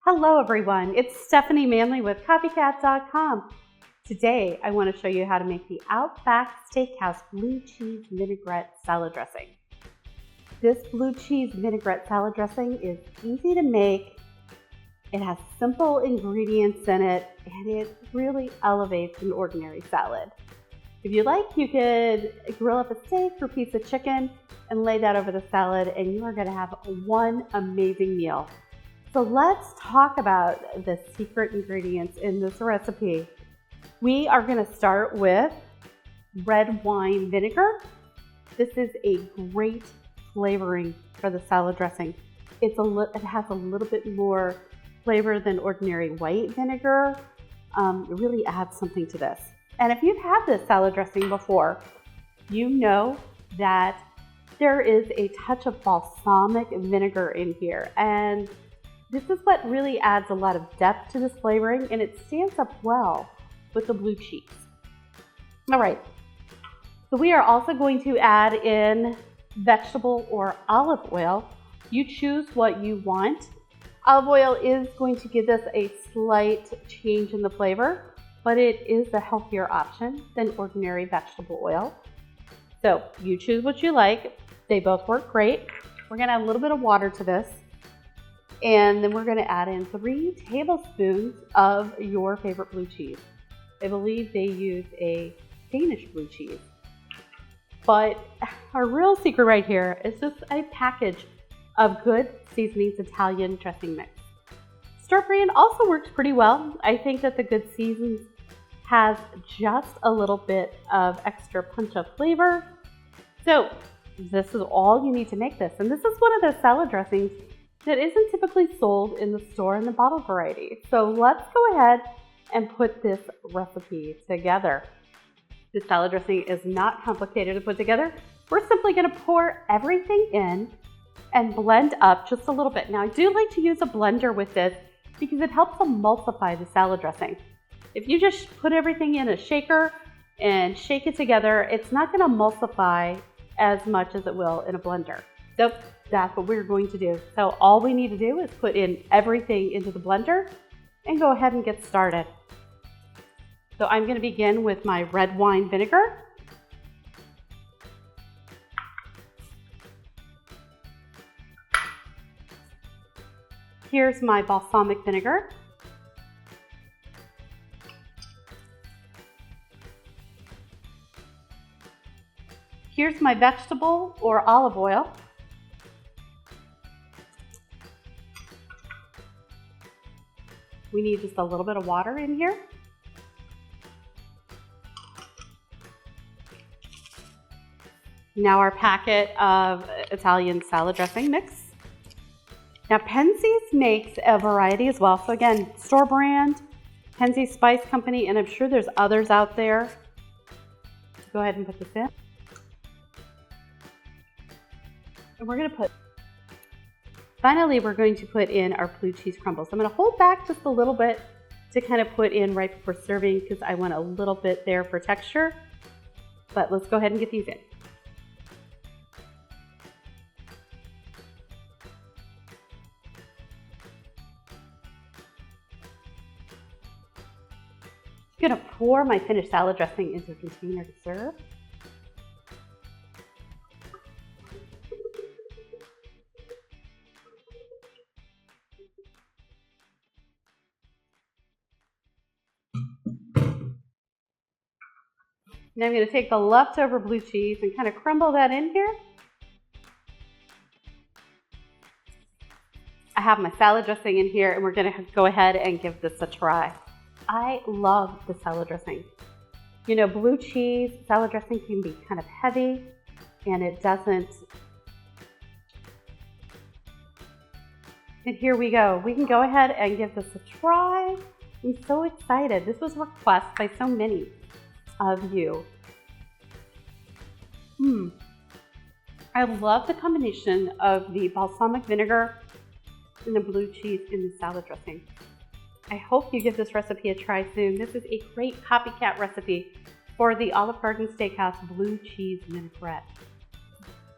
Hello everyone, it's Stephanie Manley with Copycat.com. Today I want to show you how to make the Outback Steakhouse blue cheese vinaigrette salad dressing. This blue cheese vinaigrette salad dressing is easy to make, it has simple ingredients in it, and it really elevates an ordinary salad. If you like, you could grill up a steak or piece of chicken and lay that over the salad, and you are going to have one amazing meal. So let's talk about the secret ingredients in this recipe. We are going to start with red wine vinegar. This is a great flavoring for the salad dressing. It has a little bit more flavor than ordinary white vinegar. It really adds something to this. And if you've had this salad dressing before, you know that there is a touch of balsamic vinegar in here. And this is what really adds a lot of depth to this flavoring, and it stands up well with the blue cheese. All right, so we are also going to add in vegetable or olive oil. You choose what you want. Olive oil is going to give this a slight change in the flavor, but it is a healthier option than ordinary vegetable oil. So you choose what you like. They both work great. We're gonna add a little bit of water to this. And then we're going to add in 3 tablespoons of your favorite blue cheese. I believe they use a Danish blue cheese. But our real secret right here is just a package of Good Seasonings Italian dressing mix. Store brand also works pretty well. I think that the Good Seasonings has just a little bit of extra punch of flavor. So this is all you need to make this. And this is one of those salad dressings that isn't typically sold in the store in the bottle variety. So let's go ahead and put this recipe together. This salad dressing is not complicated to put together. We're simply going to pour everything in and blend up just a little bit. Now I do like to use a blender with this because it helps emulsify the salad dressing. If you just put everything in a shaker and shake it together, it's not going to emulsify as much as it will in a blender. So that's what we're going to do. So all we need to do is put in everything into the blender and go ahead and get started. So I'm going to begin with my red wine vinegar. Here's my balsamic vinegar. Here's my vegetable or olive oil. We need just a little bit of water in here. Now our packet of Italian salad dressing mix. Now Penzeys makes a variety as well. So again, store brand, Penzeys Spice Company, and I'm sure there's others out there. Go ahead and put this in. And we're going to finally, we're going to put in our blue cheese crumbles. I'm going to hold back just a little bit to kind of put in right before serving because I want a little bit there for texture. But let's go ahead and get these in. I'm going to pour my finished salad dressing into a container to serve. Now I'm going to take the leftover blue cheese and kind of crumble that in here. I have my salad dressing in here and we're going to go ahead and give this a try. I love the salad dressing. You know, blue cheese salad dressing can be kind of heavy and it doesn't. And here we go. We can go ahead and give this a try. I'm so excited. This was a request by so many of you. I love the combination of the balsamic vinegar and the blue cheese in the salad dressing. I hope you give this recipe a try soon. This is a great copycat recipe for the Olive Garden Steakhouse blue cheese vinaigrette.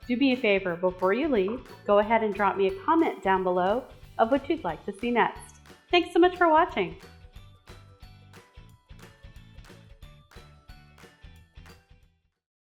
Do me a favor, before you leave, go ahead and drop me a comment down below of what you'd like to see next. Thanks so much for watching.